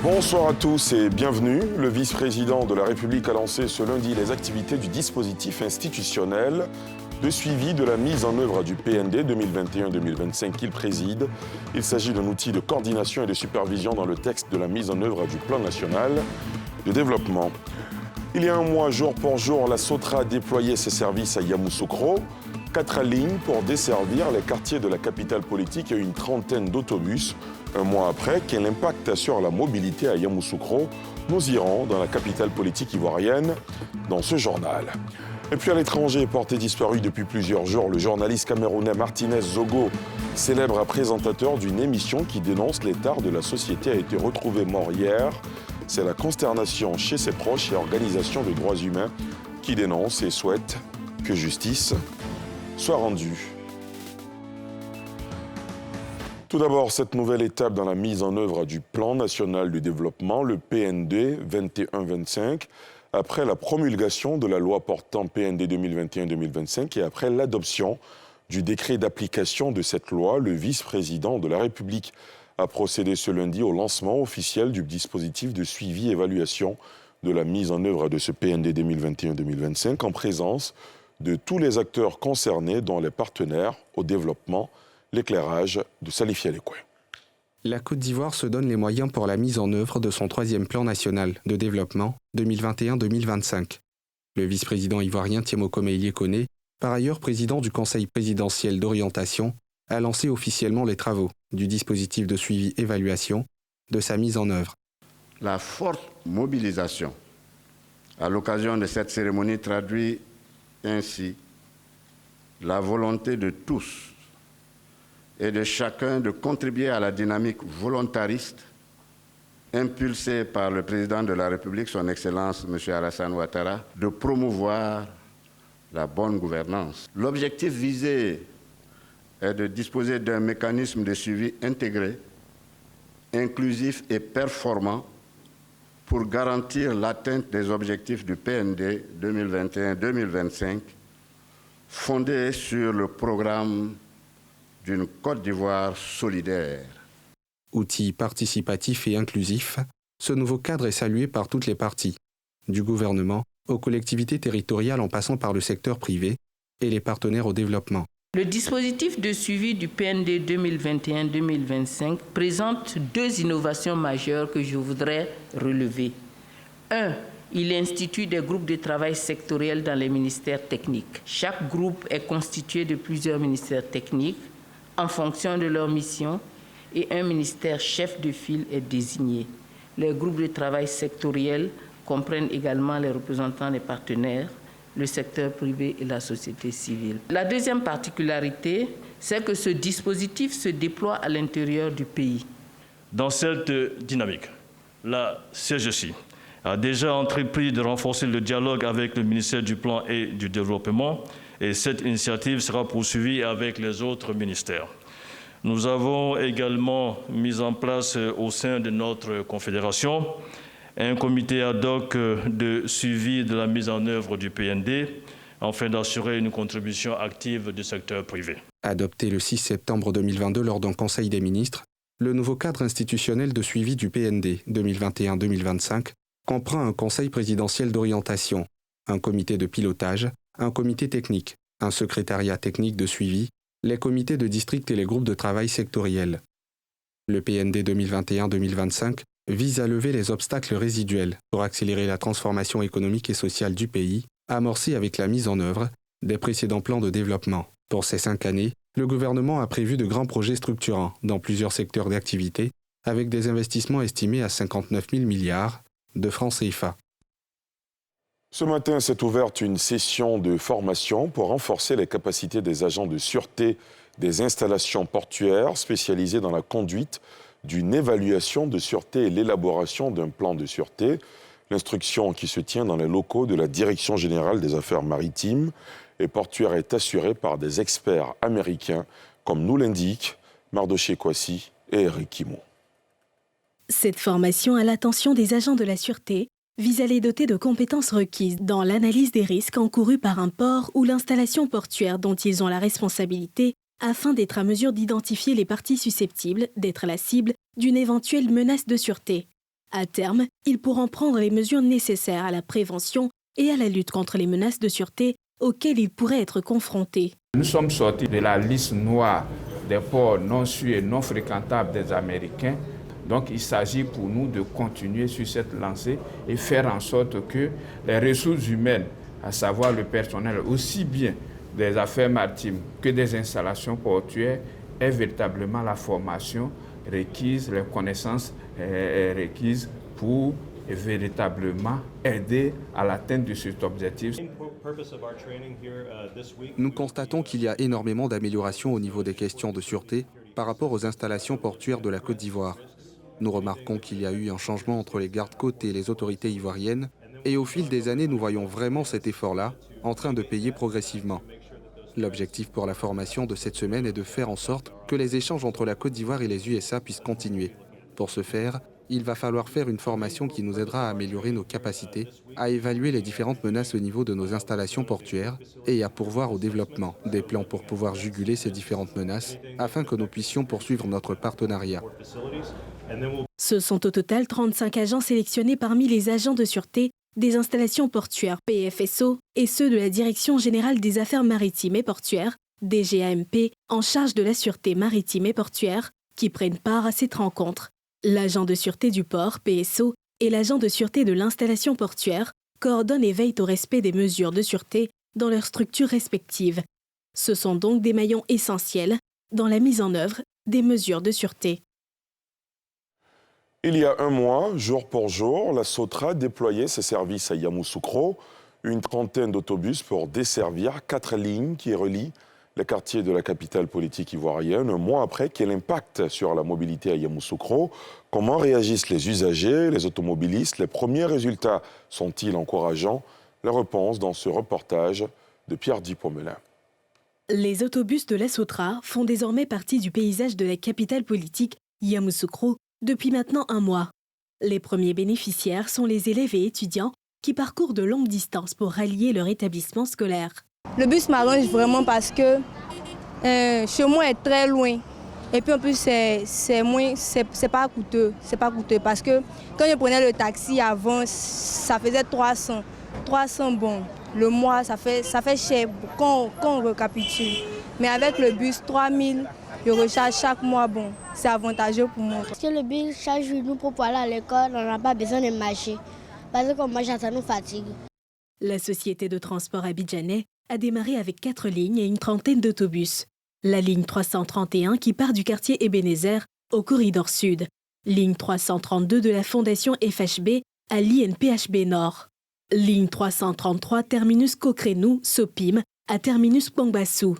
Bonsoir à tous et bienvenue. Le vice-président de la République a lancé ce lundi les activités du dispositif institutionnel de suivi de la mise en œuvre du PND 2021-2025 qu'il préside. Il s'agit d'un outil de coordination et de supervision dans le texte de la mise en œuvre du plan national de développement. Il y a un mois, jour pour jour, la SOTRA a déployé ses services à Yamoussoukro. 4 lignes pour desservir les quartiers de la capitale politique et une trentaine d'autobus. Un mois après, quel impact sur la mobilité à Yamoussoukro? Nous irons dans la capitale politique ivoirienne dans ce journal. Et puis à l'étranger, porté disparu depuis plusieurs jours, le journaliste camerounais Martinez Zogo, célèbre présentateur d'une émission qui dénonce l'état de la société, a été retrouvé mort hier. C'est la consternation chez ses proches et organisations de droits humains qui dénoncent et souhaitent que justice soit rendue. Tout d'abord, cette nouvelle étape dans la mise en œuvre du plan national de développement, le PND 21-25, après la promulgation de la loi portant PND 2021-2025 et après l'adoption du décret d'application de cette loi, le vice-président de la République a procédé ce lundi au lancement officiel du dispositif de suivi et évaluation de la mise en œuvre de ce PND 2021-2025 en présence de tous les acteurs concernés, dont les partenaires au développement, l'éclairage de Salif Yalekwe. La Côte d'Ivoire se donne les moyens pour la mise en œuvre de son 3e plan national de développement 2021-2025. Le vice-président ivoirien Thiemo Meïlie Koné, par ailleurs président du Conseil présidentiel d'orientation, a lancé officiellement les travaux du dispositif de suivi-évaluation de sa mise en œuvre. La forte mobilisation à l'occasion de cette cérémonie traduit ainsi la volonté de tous et de chacun de contribuer à la dynamique volontariste impulsée par le président de la République, son Excellence M. Alassane Ouattara, de promouvoir la bonne gouvernance. L'objectif visé est de disposer d'un mécanisme de suivi intégré, inclusif et performant pour garantir l'atteinte des objectifs du PND 2021-2025 fondé sur le programme d'une Côte d'Ivoire solidaire. Outil participatif et inclusif, ce nouveau cadre est salué par toutes les parties, du gouvernement aux collectivités territoriales en passant par le secteur privé et les partenaires au développement. Le dispositif de suivi du PND 2021-2025 présente 2 innovations majeures que je voudrais relever. 1. Il institue des groupes de travail sectoriels dans les ministères techniques. Chaque groupe est constitué de plusieurs ministères techniques en fonction de leur mission et un ministère chef de file est désigné. Les groupes de travail sectoriels comprennent également les représentants des partenaires, le secteur privé et la société civile. La deuxième particularité, c'est que ce dispositif se déploie à l'intérieur du pays. Dans cette dynamique, la CGC a déjà entrepris de renforcer le dialogue avec le ministère du Plan et du Développement et cette initiative sera poursuivie avec les autres ministères. Nous avons également mis en place au sein de notre confédération un comité ad hoc de suivi de la mise en œuvre du PND afin d'assurer une contribution active du secteur privé. Adopté le 6 septembre 2022 lors d'un Conseil des ministres, le nouveau cadre institutionnel de suivi du PND 2021-2025 comprend un Conseil présidentiel d'orientation, un comité de pilotage, un comité technique, un secrétariat technique de suivi, les comités de district et les groupes de travail sectoriels. Le PND 2021-2025 vise à lever les obstacles résiduels pour accélérer la transformation économique et sociale du pays, amorcée avec la mise en œuvre des précédents plans de développement. Pour ces 5 années, le gouvernement a prévu de grands projets structurants dans plusieurs secteurs d'activité, avec des investissements estimés à 59 000 milliards de francs CFA. Ce matin s'est ouverte une session de formation pour renforcer les capacités des agents de sûreté des installations portuaires spécialisées dans la conduite d'une évaluation de sûreté et l'élaboration d'un plan de sûreté. L'instruction qui se tient dans les locaux de la Direction générale des affaires maritimes et portuaires est assurée par des experts américains, comme nous l'indiquent Mardoché Kwasi et Eric Kimo. Cette formation à l'attention des agents de la sûreté vise à les doter de compétences requises dans l'analyse des risques encourus par un port ou l'installation portuaire dont ils ont la responsabilité afin d'être à mesure d'identifier les parties susceptibles d'être la cible d'une éventuelle menace de sûreté. À terme, ils pourront prendre les mesures nécessaires à la prévention et à la lutte contre les menaces de sûreté auxquelles ils pourraient être confrontés. Nous sommes sortis de la liste noire des ports non sûrs et non fréquentables des Américains. Donc il s'agit pour nous de continuer sur cette lancée et faire en sorte que les ressources humaines, à savoir le personnel aussi bien des affaires maritimes que des installations portuaires, aient véritablement la formation requise, les connaissances requises pour véritablement aider à l'atteinte de cet objectif. Nous constatons qu'il y a énormément d'améliorations au niveau des questions de sûreté par rapport aux installations portuaires de la Côte d'Ivoire. Nous remarquons qu'il y a eu un changement entre les gardes-côtes et les autorités ivoiriennes et au fil des années, nous voyons vraiment cet effort-là en train de payer progressivement. L'objectif pour la formation de cette semaine est de faire en sorte que les échanges entre la Côte d'Ivoire et les USA puissent continuer. Pour ce faire, il va falloir faire une formation qui nous aidera à améliorer nos capacités, à évaluer les différentes menaces au niveau de nos installations portuaires et à pourvoir au développement des plans pour pouvoir juguler ces différentes menaces afin que nous puissions poursuivre notre partenariat. Ce sont au total 35 agents sélectionnés parmi les agents de sûreté des installations portuaires PFSO et ceux de la Direction générale des affaires maritimes et portuaires, DGAMP, en charge de la sûreté maritime et portuaire, qui prennent part à cette rencontre. L'agent de sûreté du port, PSO, et l'agent de sûreté de l'installation portuaire coordonnent et veillent au respect des mesures de sûreté dans leurs structures respectives. Ce sont donc des maillons essentiels dans la mise en œuvre des mesures de sûreté. Il y a un mois, jour pour jour, la SOTRA déployait ses services à Yamoussoukro, une trentaine d'autobus pour desservir 4 lignes qui relient les quartiers de la capitale politique ivoirienne. Un mois après, quel impact sur la mobilité à Yamoussoukro? Comment réagissent les usagers, les automobilistes? Les premiers résultats sont-ils encourageants? La réponse dans ce reportage de Pierre Dipomelin. Les autobus de la SOTRA font désormais partie du paysage de la capitale politique Yamoussoukro depuis maintenant un mois. Les premiers bénéficiaires sont les élèves et étudiants qui parcourent de longues distances pour rallier leur établissement scolaire. Le bus m'arrange vraiment parce que chez moi est très loin. Et puis en plus, c'est pas coûteux. C'est pas coûteux parce que quand je prenais le taxi avant, ça faisait 300. 300 bon. Le mois, ça fait cher quand on récapitule. Mais avec le bus, 3000, je recharge chaque mois. Bon, c'est avantageux pour moi. Parce que le bus, chaque jour, nous pour aller à l'école, on n'a pas besoin de marcher. Parce que quand on marche, ça nous fatigue. La société de transport abidjanais a démarré avec 4 lignes et une trentaine d'autobus. La ligne 331 qui part du quartier Ebenezer au corridor sud. Ligne 332 de la fondation FHB à l'INPHB Nord. Ligne 333 terminus Kokrenou, Sopim à terminus Kwangbassou.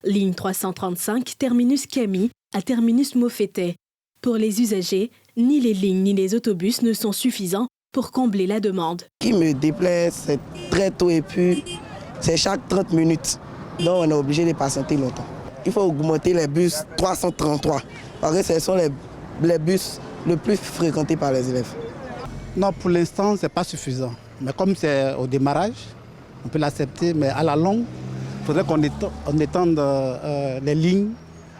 Ligne 335 terminus Kami à terminus Mofete. Pour les usagers, ni les lignes ni les autobus ne sont suffisants pour combler la demande. Ce qui me déplaît, c'est très tôt et puis c'est chaque 30 minutes. Donc on est obligé de patienter longtemps. Il faut augmenter les bus 333 parce que ce sont les bus les plus fréquentés par les élèves. Non, pour l'instant, ce n'est pas suffisant. Mais comme c'est au démarrage, on peut l'accepter. Mais à la longue, il faudrait qu'on étende les lignes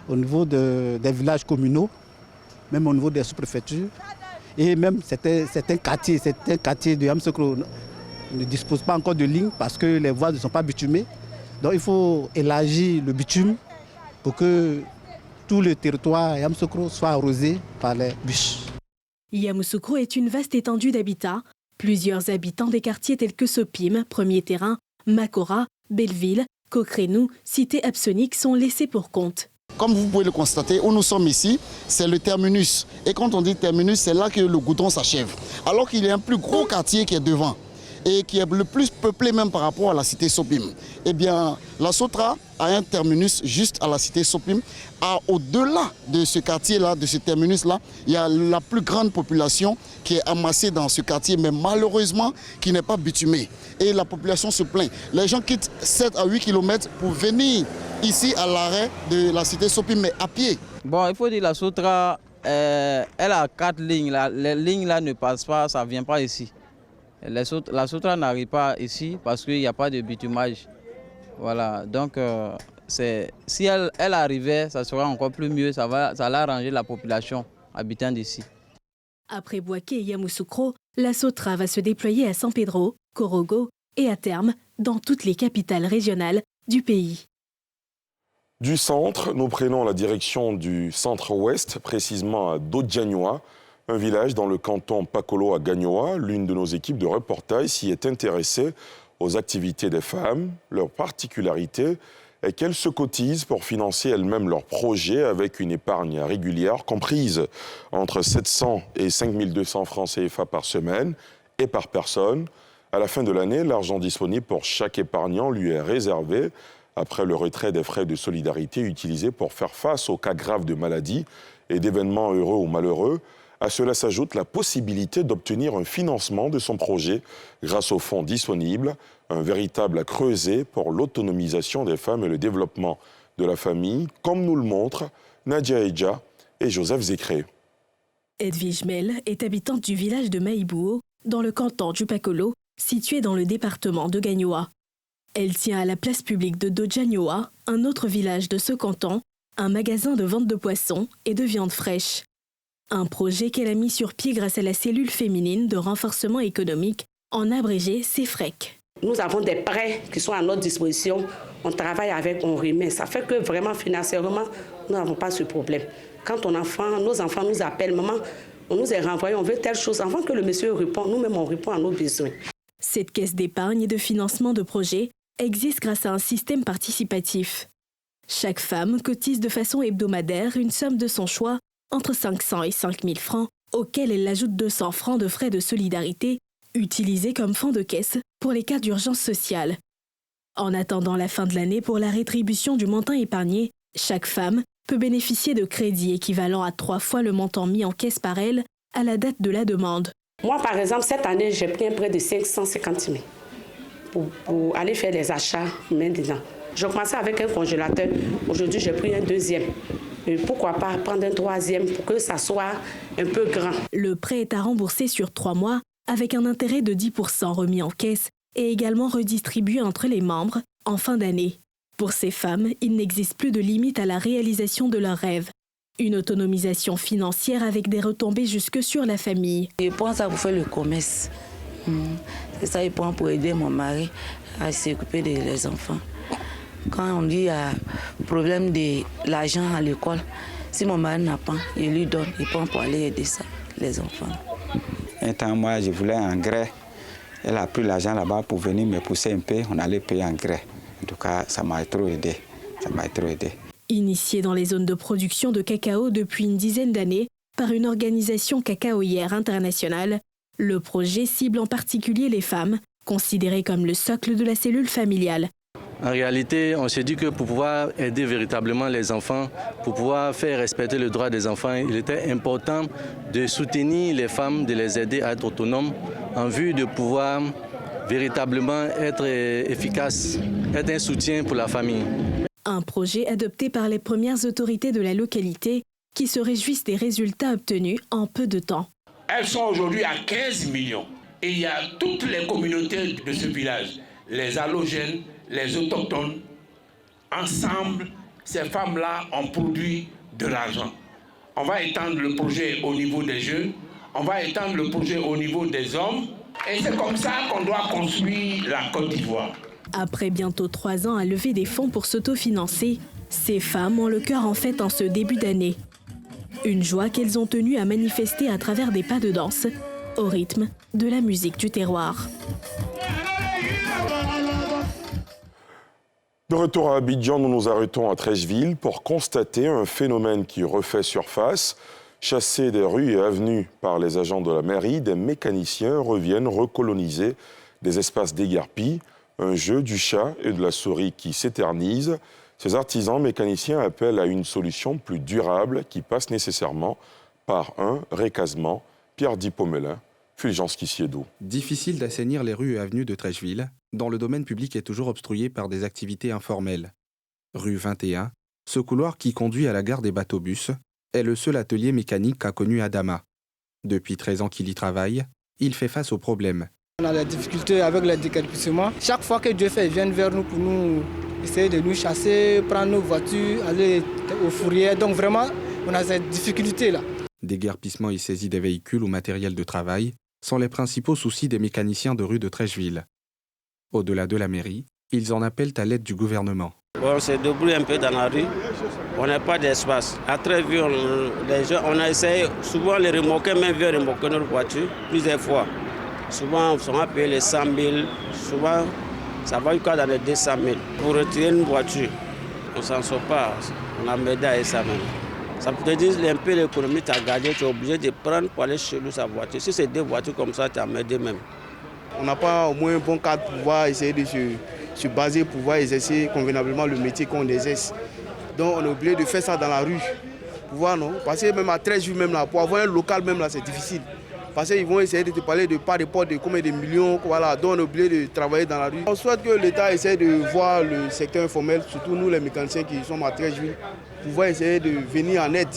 au niveau des villages communaux, même au niveau des sous-préfectures. Et même certains quartiers de Yamoussoukro ne disposent pas encore de lignes parce que les voies ne sont pas bitumées. Donc il faut élargir le bitume pour que tout le territoire Yamoussoukro soit arrosé par les bus. Yamoussoukro est une vaste étendue d'habitat. Plusieurs habitants des quartiers tels que Sopim, Premier Terrain, Makora, Belleville, Kokrenou, Cité Absonique sont laissés pour compte. Comme vous pouvez le constater, où nous sommes ici, c'est le terminus. Et quand on dit terminus, c'est là que le goudron s'achève. Alors qu'il y a un plus gros quartier qui est devant et qui est le plus peuplé même par rapport à la cité Sopim. Eh bien, la SOTRA a un terminus juste à la cité Sopim. Au-delà de ce quartier-là, de ce terminus-là, il y a la plus grande population qui est amassée dans ce quartier, mais malheureusement qui n'est pas bitumée. Et la population se plaint. Les gens quittent 7 à 8 km pour venir ici à l'arrêt de la cité Sopim, mais à pied. Bon, il faut dire la SOTRA, elle a 4 lignes. Les lignes là ne passent pas, ça ne vient pas ici. La SOTRA n'arrive pas ici parce qu'il n'y a pas de bitumage. Voilà, donc si elle arrivait, ça serait encore plus mieux, ça allait arranger la population habitant d'ici. Après Bouaké et Yamoussoukro, la Sotra va se déployer à San Pedro, Korogo et à terme dans toutes les capitales régionales du pays. Du centre, nous prenons la direction du centre-ouest, précisément à Dodjanoa, un village dans le canton Pakolo à Gagnoa. L'une de nos équipes de reportage s'y est intéressée aux activités des femmes. Leur particularité est qu'elles se cotisent pour financer elles-mêmes leurs projets avec une épargne régulière comprise entre 700 et 5200 francs CFA par semaine et par personne. À la fin de l'année, l'argent disponible pour chaque épargnant lui est réservé après le retrait des frais de solidarité utilisés pour faire face aux cas graves de maladie et d'événements heureux ou malheureux. À cela s'ajoute la possibilité d'obtenir un financement de son projet grâce aux fonds disponibles, un véritable à creuser pour l'autonomisation des femmes et le développement de la famille, comme nous le montrent Nadia Eja et Joseph Zécré. Edwige Mel est habitante du village de Maïbouo, dans le canton du Pakolo, situé dans le département de Gagnoa. Elle tient à la place publique de Dodjanoa, un autre village de ce canton, un magasin de vente de poissons et de viande fraîche. Un projet qu'elle a mis sur pied grâce à la cellule féminine de renforcement économique, en abrégé CEFREC. Nous avons des prêts qui sont à notre disposition. On travaille avec, on remet. Ça fait que vraiment financièrement, nous n'avons pas ce problème. Quand nos enfants nous appellent, maman, on nous est renvoyé, on veut telle chose. Avant que le monsieur réponde, nous-mêmes on répond à nos besoins. Cette caisse d'épargne et de financement de projets existe grâce à un système participatif. Chaque femme cotise de façon hebdomadaire une somme de son choix entre 500 et 5000 francs, auxquels elle ajoute 200 francs de frais de solidarité, utilisés comme fonds de caisse pour les cas d'urgence sociale. En attendant la fin de l'année pour la rétribution du montant épargné, chaque femme peut bénéficier de crédits équivalents à 3 fois le montant mis en caisse par elle à la date de la demande. Moi, par exemple, cette année, j'ai pris un prêt de 550 000 pour aller faire les achats maintenant. J'ai commencé avec un congélateur. Aujourd'hui, j'ai pris un deuxième. Et pourquoi pas prendre un troisième pour que ça soit un peu grand. Le prêt est à rembourser sur 3 mois avec un intérêt de 10% remis en caisse et également redistribué entre les membres en fin d'année. Pour ces femmes, il n'existe plus de limite à la réalisation de leurs rêves. Une autonomisation financière avec des retombées jusque sur la famille. Je prends ça pour faire le commerce. C'est ça, je prends pour aider mon mari à s'occuper des enfants. Quand on dit qu'il y a problème de l'argent à l'école, si mon mari n'a pas, je lui donne, il prend pour aller aider ça, les enfants. Un temps, moi, je voulais engrais. Elle a pris l'argent là-bas pour venir me pousser un peu, on allait payer engrais. En tout cas, ça m'a trop aidé. Initié dans les zones de production de cacao depuis une dizaine d'années par une organisation cacaoyère internationale, le projet cible en particulier les femmes, considérées comme le socle de la cellule familiale. En réalité, on s'est dit que pour pouvoir aider véritablement les enfants, pour pouvoir faire respecter le droit des enfants, il était important de soutenir les femmes, de les aider à être autonomes en vue de pouvoir véritablement être efficace, être un soutien pour la famille. Un projet adopté par les premières autorités de la localité qui se réjouissent des résultats obtenus en peu de temps. Elles sont aujourd'hui à 15 millions et il y a toutes les communautés de ce village, les allogènes, les autochtones. Ensemble, ces femmes-là ont produit de l'argent. On va étendre le projet au niveau des jeunes, on va étendre le projet au niveau des hommes et c'est comme ça qu'on doit construire la Côte d'Ivoire. Après bientôt 3 ans à lever des fonds pour s'autofinancer, ces femmes ont le cœur en fête en ce début d'année. Une joie qu'elles ont tenu à manifester à travers des pas de danse, au rythme de la musique du terroir. De retour à Abidjan, nous nous arrêtons à Treichville pour constater un phénomène qui refait surface. Chassés des rues et avenues par les agents de la mairie, des mécaniciens reviennent recoloniser des espaces déguerpis, un jeu du chat et de la souris qui s'éternise. Ces artisans mécaniciens appellent à une solution plus durable qui passe nécessairement par un recasement. Pierre Dipomelin, Fulgence Kissiedou. Difficile d'assainir les rues et avenues de Treichville, dont le domaine public est toujours obstrué par des activités informelles. Rue 21, ce couloir qui conduit à la gare des bateaux-bus est le seul atelier mécanique qu'a connu Adama. Depuis 13 ans qu'il y travaille, il fait face aux problèmes. On a des difficultés avec le déguerpissement. Chaque fois que Dieu fait, ils viennent vers nous pour nous essayer de nous chasser, prendre nos voitures, aller aux fourrières. Donc vraiment, on a cette difficulté-là. Déguerpissement et saisie des véhicules ou matériel de travail sont les principaux soucis des mécaniciens de rue de Treichville. Au-delà de la mairie, ils en appellent à l'aide du gouvernement. On se débrouille un peu dans la rue, on n'a pas d'espace. À Treichville, on a essayé, souvent les remorqueurs même viennent remorquer notre voiture plusieurs fois. Souvent, on a payé les 100 000, souvent ça va jusqu'à dans les 200 000. Pour retirer une voiture, on ne s'en sort pas, on a m'aidé à ça même. Ça peut te dire un peu l'économie, tu as gardé, tu es obligé de prendre pour aller chez nous sa voiture. Si c'est deux voitures comme ça, tu as m'aidé même. On n'a pas au moins un bon cadre pour pouvoir essayer de se baser, pour pouvoir exercer convenablement le métier qu'on exerce. Donc on est obligé de faire ça dans la rue. Pour voir, non? Parce que même à 13 jours, même là, pour avoir un local, même là, c'est difficile. Parce qu'ils vont essayer de te parler de pas de porte de combien de millions, voilà. Donc on est obligé de travailler dans la rue. On souhaite que l'État essaie de voir le secteur informel, surtout nous les mécaniciens qui sommes à 13 jours, pour pouvoir essayer de venir en aide.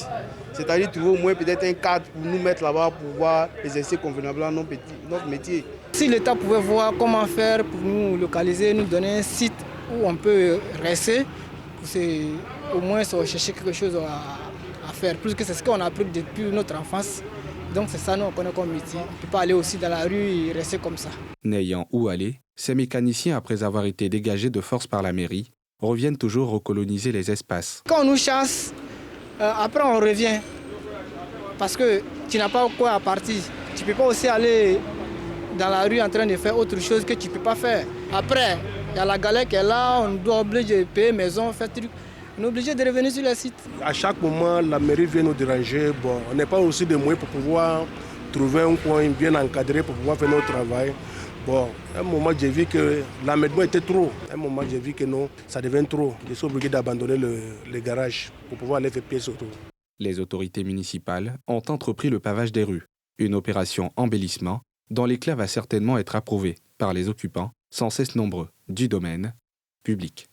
C'est-à-dire trouver au moins peut-être un cadre pour nous mettre là-bas pour pouvoir exercer convenablement notre métier. Si l'État pouvait voir comment faire pour nous localiser, nous donner un site où on peut rester, c'est au moins chercher quelque chose à faire, plus que c'est ce qu'on a appris depuis notre enfance. Donc c'est ça, nous on connaît comme métier. On ne peut pas aller aussi dans la rue et rester comme ça. N'ayant où aller, ces mécaniciens, après avoir été dégagés de force par la mairie, reviennent toujours recoloniser les espaces. Quand on nous chasse, après on revient. Parce que tu n'as pas quoi à partir. Tu ne peux pas aussi aller dans la rue en train de faire autre chose que tu ne peux pas faire. Après, il y a la galère qui est là, on doit obliger de payer maison, faire truc. On est obligé de revenir sur le site. À chaque moment, la mairie vient nous déranger. Bon, on n'a pas aussi de moyens pour pouvoir trouver un coin bien encadré pour pouvoir faire notre travail. Bon, à un moment, j'ai vu que l'amènement était trop. À un moment, j'ai vu que non, ça devient trop. Je suis obligé d'abandonner le garage pour pouvoir aller faire pied surtout. Les autorités municipales ont entrepris le pavage des rues, une opération embellissement dont l'éclat va certainement être approuvé par les occupants, sans cesse nombreux, du domaine public.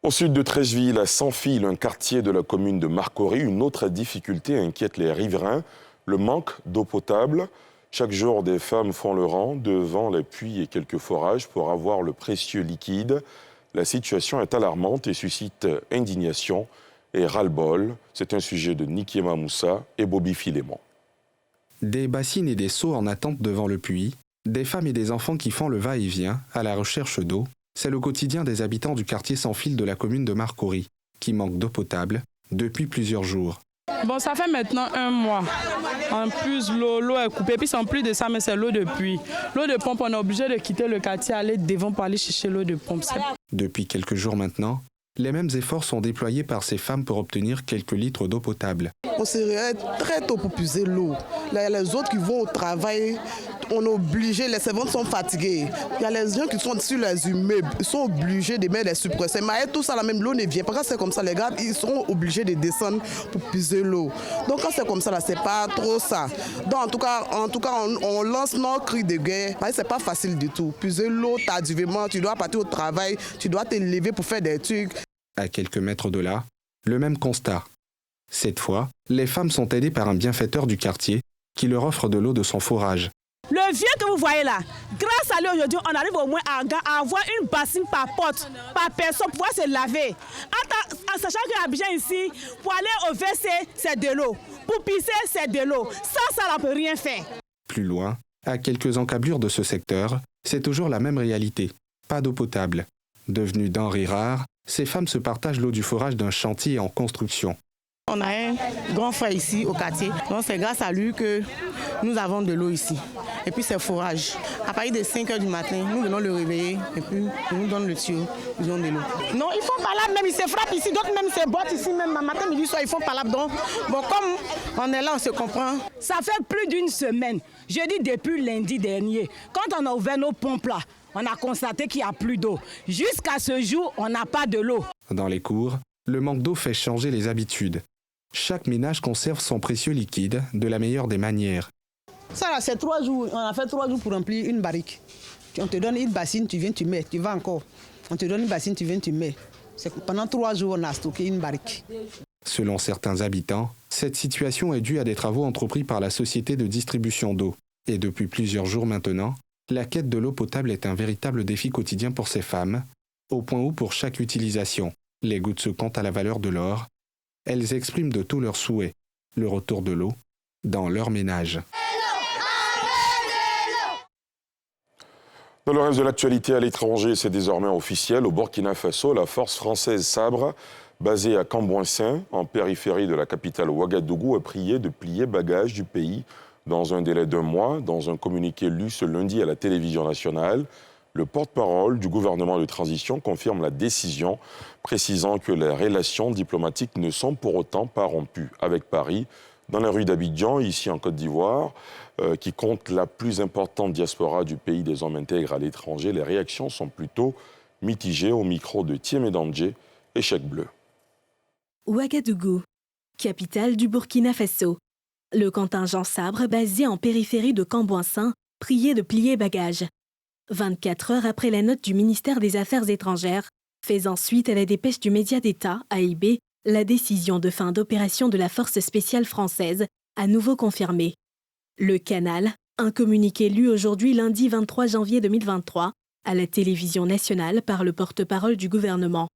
Au sud de Treichville, à Saint-Fil, un quartier de la commune de Marcory, une autre difficulté inquiète les riverains, le manque d'eau potable. Chaque jour, des femmes font le rang devant les puits et quelques forages pour avoir le précieux liquide. La situation est alarmante et suscite indignation et ras-le-bol. C'est un sujet de Nikiema Moussa et Bobby Filémon. Des bassines et des seaux en attente devant le puits, des femmes et des enfants qui font le va-et-vient à la recherche d'eau. C'est le quotidien des habitants du quartier Saint-Fil de la commune de Marcory, qui manque d'eau potable depuis plusieurs jours. Bon, ça fait maintenant 1 mois. En plus, l'eau est coupée. Puis en plus de ça, mais c'est l'eau de pluie. L'eau de pompe, on est obligé de quitter le quartier, aller devant pour aller chercher l'eau de pompe. Depuis quelques jours maintenant, les mêmes efforts sont déployés par ces femmes pour obtenir quelques litres d'eau potable. On se réveille très tôt pour puiser l'eau. Les autres qui vont au travail, on est obligé, les servantes sont fatiguées. Il y a les gens qui sont sur les immeubles, ils sont obligés de mettre les suppresseurs. Mais tout ça, la même l'eau ne vient pas. Quand c'est comme ça, les gars, ils seront obligés de descendre pour puiser l'eau. Donc quand c'est comme ça, là, c'est pas trop ça. Donc en tout cas, on lance nos cris de guerre. Parce que c'est pas facile du tout. Puiser l'eau tardivement, tu dois partir au travail, tu dois te lever pour faire des trucs. À quelques mètres de là, le même constat. Cette fois, les femmes sont aidées par un bienfaiteur du quartier qui leur offre de l'eau de son forage. Le vieux que vous voyez là, grâce à lui aujourd'hui, on arrive au moins à avoir une bassine par porte, par personne, pour pouvoir se laver. En sachant qu'à Abidjan ici, pour aller au WC, c'est de l'eau. Pour pisser, c'est de l'eau. Sans ça, on ne peut rien faire. Plus loin, à quelques encablures de ce secteur, c'est toujours la même réalité. Pas d'eau potable. Devenue denrée rare, ces femmes se partagent l'eau du forage d'un chantier en construction. On a un grand frère ici au quartier, donc c'est grâce à lui que nous avons de l'eau ici. Et puis c'est forage. À partir de 5 h du matin, nous venons le réveiller et puis il nous donne le tuyau, ils ont de l'eau. Non, ils font pas là, même ils se frappent ici, d'autres même se bottent ici, même matin, midi, soir, ils font pas là. Donc, bon, comme on est là, on se comprend. Ça fait plus d'une semaine, je dis depuis lundi dernier, quand on a ouvert nos pompes là, on a constaté qu'il n'y a plus d'eau. Jusqu'à ce jour, on n'a pas de l'eau. Dans les cours, le manque d'eau fait changer les habitudes. Chaque ménage conserve son précieux liquide de la meilleure des manières. Ça là, c'est 3 jours. On a fait 3 jours pour remplir une barrique. On te donne une bassine, tu viens, tu mets, tu vas encore. On te donne une bassine, tu viens, tu mets. Pendant 3 jours, on a stocké une barrique. Selon certains habitants, cette situation est due à des travaux entrepris par la société de distribution d'eau. Et depuis plusieurs jours maintenant, la quête de l'eau potable est un véritable défi quotidien pour ces femmes, au point où pour chaque utilisation, les gouttes se comptent à la valeur de l'or, Elles expriment de tous leurs souhaits le retour de l'eau dans leur ménage. Dans le reste de l'actualité à l'étranger, c'est désormais officiel. Au Burkina Faso, la force française Sabre, basée à Cambouin-Saint, en périphérie de la capitale Ouagadougou, a prié de plier bagages du pays dans un délai d'1 mois. Dans un communiqué lu ce lundi à la télévision nationale, le porte-parole du gouvernement de transition confirme la décision, précisant que les relations diplomatiques ne sont pour autant pas rompues avec Paris. Dans la rue d'Abidjan, ici en Côte d'Ivoire, qui compte la plus importante diaspora du pays des hommes intègres à l'étranger, les réactions sont plutôt mitigées. Au micro de Thiemé Dandjé et Chèque Bleu. Ouagadougou, capitale du Burkina Faso. Le contingent Sabre, basé en périphérie de Cambouin-Saint, priait de plier bagages. 24 heures après la note du ministère des Affaires étrangères, faisant suite à la dépêche du média d'État, AIB, la décision de fin d'opération de la force spéciale française, à nouveau confirmée. Le Canal, un communiqué lu aujourd'hui lundi 23 janvier 2023 à la télévision nationale par le porte-parole du gouvernement.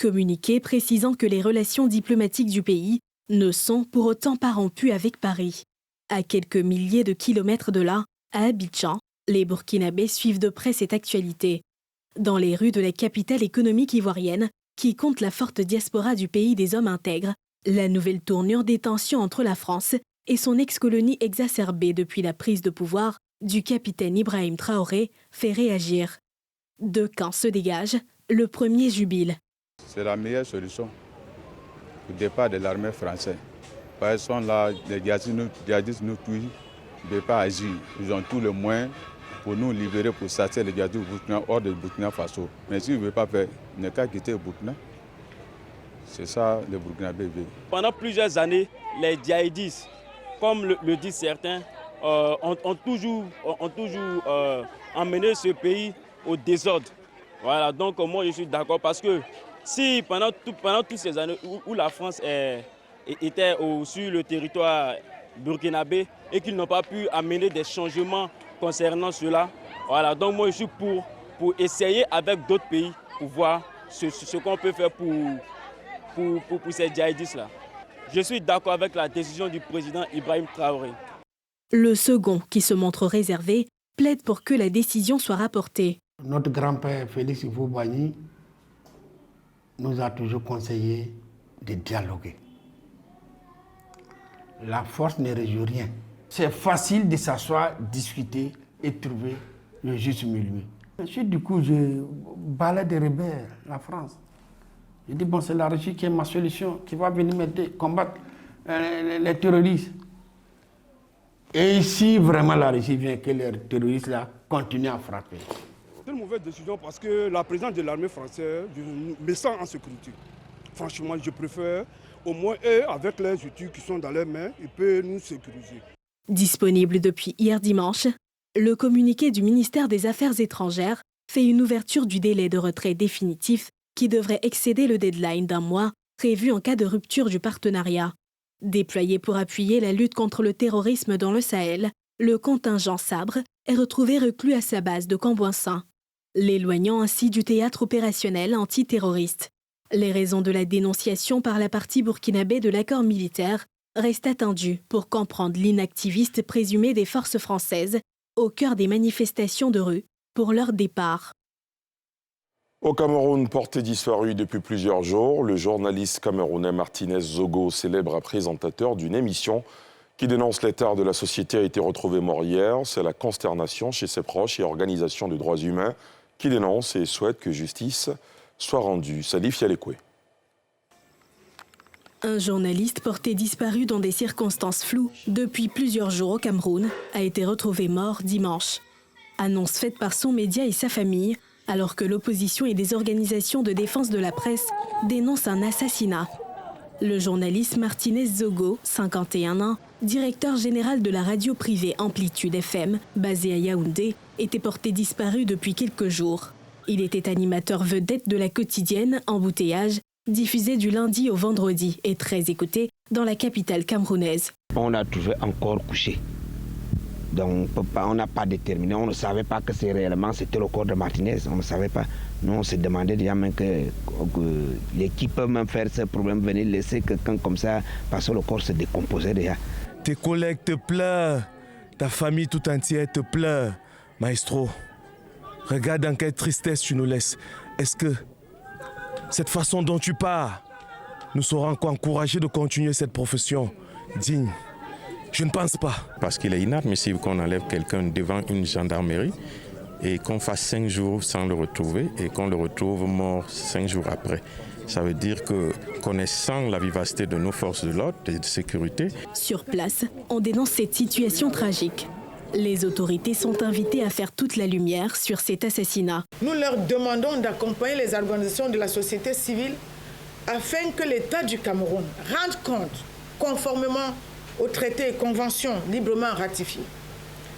Communiqué précisant que les relations diplomatiques du pays ne sont pour autant pas rompues avec Paris. À quelques milliers de kilomètres de là, à Abidjan, les Burkinabés suivent de près cette actualité. Dans les rues de la capitale économique ivoirienne, qui compte la forte diaspora du pays des hommes intègres, la nouvelle tournure des tensions entre la France et son ex-colonie exacerbée depuis la prise de pouvoir du capitaine Ibrahim Traoré fait réagir. Deux camps se dégagent, le premier jubile. C'est la meilleure solution au départ de l'armée française. Parce qu'ils sont là, les djihadistes nous tuent, ils ne peuvent pas agir. Ils ont tout le moyen pour nous libérer, pour sortir les djihadistes hors de Burkina Faso. Mais s'ils ne veulent pas faire, ils n'ont qu'à quitter le Burkina. C'est ça le Burkinabé veut. Pendant plusieurs années, les djihadistes, comme le disent certains, ont toujours emmené ce pays au désordre. Voilà, donc moi je suis d'accord parce que si pendant toutes ces années où la France était sur le territoire burkinabé et qu'ils n'ont pas pu amener des changements concernant cela, voilà, donc moi je suis pour essayer avec d'autres pays pour voir ce qu'on peut faire pour ces djihadistes-là. Je suis d'accord avec la décision du président Ibrahim Traoré. Le second, qui se montre réservé, plaide pour que la décision soit rapportée. Notre grand-père Félix Houphouët-Boigny nous a toujours conseillé de dialoguer. La force ne résout rien. C'est facile de s'asseoir, discuter et trouver le juste milieu. Ensuite, du coup, je balade des rebelles, la France. Je dis, bon, c'est la Russie qui est ma solution, qui va venir m'aider, combattre les terroristes. Et ici, vraiment, la Russie vient que les terroristes-là continuent à frapper. C'est une mauvaise décision parce que la présence de l'armée française me sent en sécurité. Franchement, je préfère au moins eux, avec les outils qui sont dans leurs mains, ils peuvent nous sécuriser. Disponible depuis hier dimanche, le communiqué du ministère des Affaires étrangères fait une ouverture du délai de retrait définitif qui devrait excéder le deadline d'1 mois prévu en cas de rupture du partenariat. Déployé pour appuyer la lutte contre le terrorisme dans le Sahel, le contingent Sabre est retrouvé reclus à sa base de Cambouin-Saint, l'éloignant ainsi du théâtre opérationnel antiterroriste. Les raisons de la dénonciation par la partie burkinabé de l'accord militaire restent attendues pour comprendre l'inactiviste présumé des forces françaises au cœur des manifestations de rue pour leur départ. Au Cameroun, porté disparu depuis plusieurs jours, le journaliste camerounais Martinez Zogo, célèbre présentateur d'une émission qui dénonce l'état de la société, a été retrouvé mort hier. C'est la consternation chez ses proches et organisations de droits humains qui dénoncent et souhaitent que justice soit rendue. Salif Yalekwe. Un journaliste porté disparu dans des circonstances floues depuis plusieurs jours au Cameroun a été retrouvé mort dimanche. Annonce faite par son média et sa famille, alors que l'opposition et des organisations de défense de la presse dénoncent un assassinat. Le journaliste Martinez Zogo, 51 ans, directeur général de la radio privée Amplitude FM, basée à Yaoundé, était porté disparu depuis quelques jours. Il était animateur vedette de la quotidienne Embouteillage, diffusée du lundi au vendredi et très écoutée dans la capitale camerounaise. On l'a trouvé encore couché. Donc on n'a pas déterminé, on ne savait pas que c'était le corps de Martinez, on ne savait pas. Nous on se demandait déjà même que l'équipe peut même faire ce problème, venir laisser quelqu'un comme ça, parce que le corps se décomposait déjà. Tes collègues te pleurent, ta famille tout entière te pleure. Maestro, regarde dans quelle tristesse tu nous laisses. Est-ce que cette façon dont tu pars nous saura encore encourager de continuer cette profession digne? Je ne pense pas. Parce qu'il est inadmissible qu'on enlève quelqu'un devant une gendarmerie et qu'on fasse 5 jours sans le retrouver et qu'on le retrouve mort 5 jours après. Ça veut dire que, connaissant la vivacité de nos forces de l'ordre et de sécurité... Sur place, on dénonce cette situation tragique. Les autorités sont invitées à faire toute la lumière sur cet assassinat. Nous leur demandons d'accompagner les organisations de la société civile afin que l'État du Cameroun rende compte, conformément aux traités et conventions librement ratifiés,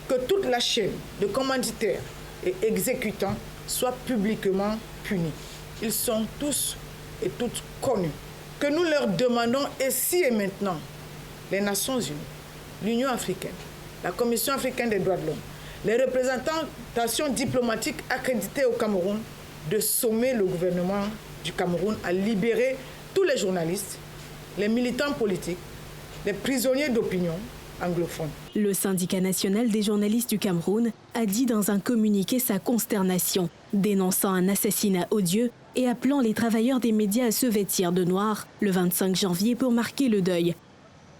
que toute la chaîne de commanditaires et exécutants soit publiquement punie. Ils sont tous et toutes connus. Que nous leur demandons ici et maintenant, les Nations Unies, l'Union africaine, la Commission africaine des droits de l'homme, les représentations diplomatiques accréditées au Cameroun, de sommer le gouvernement du Cameroun à libérer tous les journalistes, les militants politiques, les prisonniers d'opinion anglophones. Le syndicat national des journalistes du Cameroun a dit dans un communiqué sa consternation, dénonçant un assassinat odieux et appelant les travailleurs des médias à se vêtir de noir le 25 janvier pour marquer le deuil.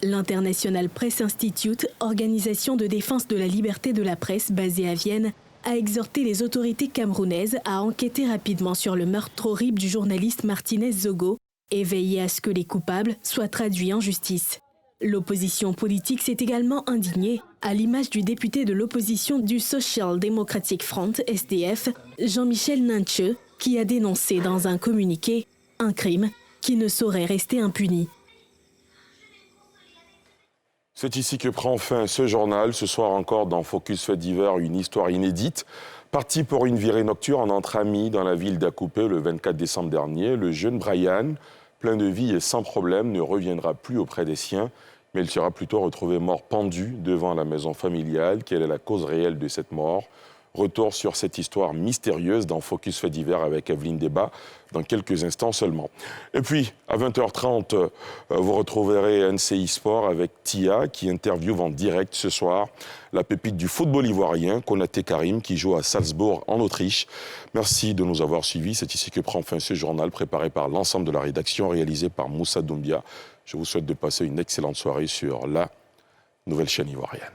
L'International Press Institute, organisation de défense de la liberté de la presse basée à Vienne, a exhorté les autorités camerounaises à enquêter rapidement sur le meurtre horrible du journaliste Martinez Zogo et veiller à ce que les coupables soient traduits en justice. L'opposition politique s'est également indignée, à l'image du député de l'opposition du Social Democratic Front, SDF, Jean-Michel Ninche, qui a dénoncé dans un communiqué un crime qui ne saurait rester impuni. C'est ici que prend fin ce journal. Ce soir encore dans Focus Fait divers, une histoire inédite. Parti pour une virée nocturne entre amis dans la ville d'Akoupé le 24 décembre dernier, le jeune Brian, plein de vie et sans problème, ne reviendra plus auprès des siens, mais il sera plutôt retrouvé mort pendu devant la maison familiale. Quelle est la cause réelle de cette mort? Retour sur cette histoire mystérieuse dans Focus Fait divers avec Evelyne Débat dans quelques instants seulement. Et puis, à 20h30, vous retrouverez NCI Sport avec Tia qui interviewe en direct ce soir la pépite du football ivoirien, Konaté Karim, qui joue à Salzbourg en Autriche. Merci de nous avoir suivis. C'est ici que prend fin ce journal préparé par l'ensemble de la rédaction, réalisé par Moussa Doumbia. Je vous souhaite de passer une excellente soirée sur la nouvelle chaîne ivoirienne.